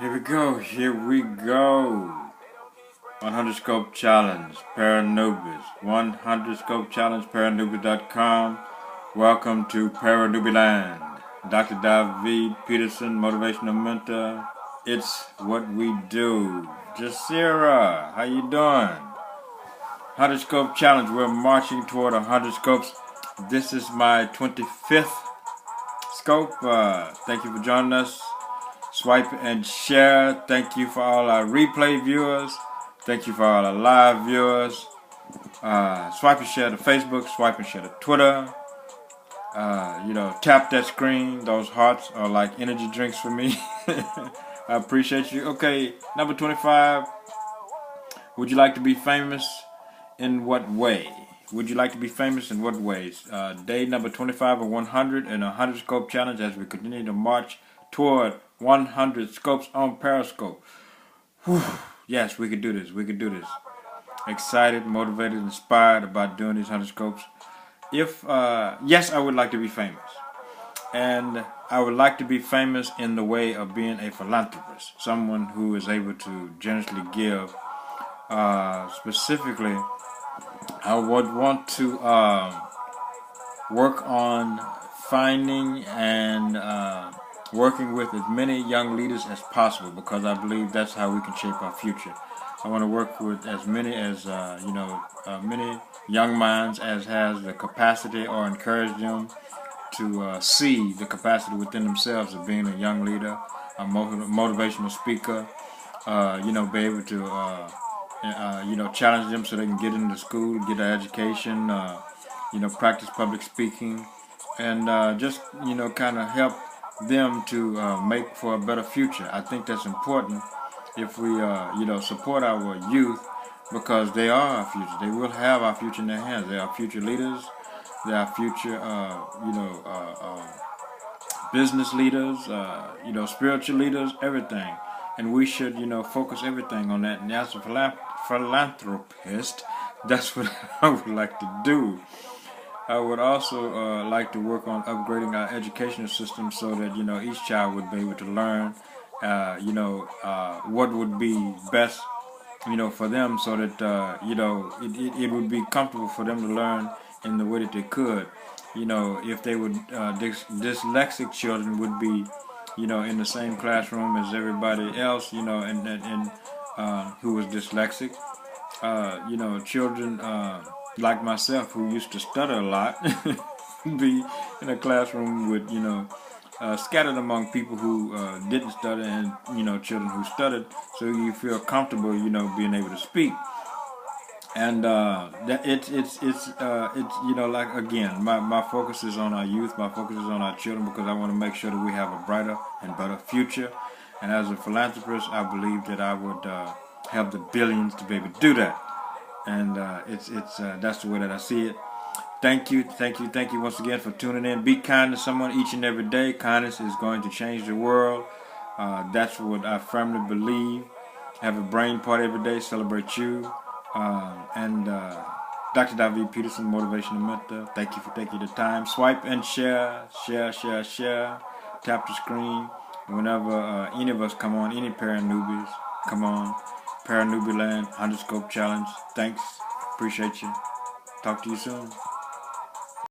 Here we go, here we go. 100 Scope Challenge, Paranubis. 100 Scope Challenge, Paranubis.com. Welcome to Paranubiland. Dr. David Peterson, motivational mentor. It's what we do. Jasira, how you doing? 100 Scope Challenge, we're marching toward 100 scopes. This is my 25th scope. Thank you for joining us. Swipe and share. Thank you for all our replay viewers. Thank you for all our live viewers. Swipe and share to Facebook. Swipe and share to Twitter. Tap that screen. Those hearts are like energy drinks for me. I appreciate you. Okay, number 25. Would you like to be famous? In what way? Would you like to be famous in what ways? Day number 25 of 100 and 100 Scope Challenge as we continue to march toward 100 scopes on Periscope. Whew. Yes, we could do this. We could do this. Excited, motivated, inspired about doing these 100 scopes. Yes, I would like to be famous. And I would like to be famous in the way of being a philanthropist. Someone who is able to generously give. Specifically, I would want to work on finding and working with as many young leaders as possible, because I believe that's how we can shape our future. I want to work with as many as many young minds as has the capacity, or encourage them to see the capacity within themselves of being a young leader, a motivational speaker. Be able to challenge them so they can get into school, get an education, practice public speaking, and just kind of help them to make for a better future. I think that's important if we support our youth, because they are our future. They will have our future in their hands. They are future leaders. They are future business leaders, spiritual leaders, everything. And we should focus everything on that. And as a philanthropist, that's what I would like to do. I would also like to work on upgrading our educational system so that each child would be able to learn what would be best for them, so that it would be comfortable for them to learn in the way that they could. If they would dyslexic children would be in the same classroom as everybody else, and who was dyslexic. Children like myself, who used to stutter a lot, be in a classroom with scattered among people who didn't stutter, and children who stuttered, so you feel comfortable being able to speak. And like, again, my focus is on our youth. My focus is on our children, because I want to make sure that we have a brighter and better future. And as a philanthropist, I believe that I would have the billions to be able to do that. And that's the way that I see it. Thank you once again for tuning in. Be kind to someone each and every day. Kindness is going to change the world. That's what I firmly believe. Have a brain party every day. Celebrate you. Dr. David Peterson, motivational mentor. Thank you for taking the time. Swipe and share. Tap the screen. Whenever any of us come on, any Paranubis, come on. Paranubiland, 100 Scope Challenge. Thanks. Appreciate you. Talk to you soon.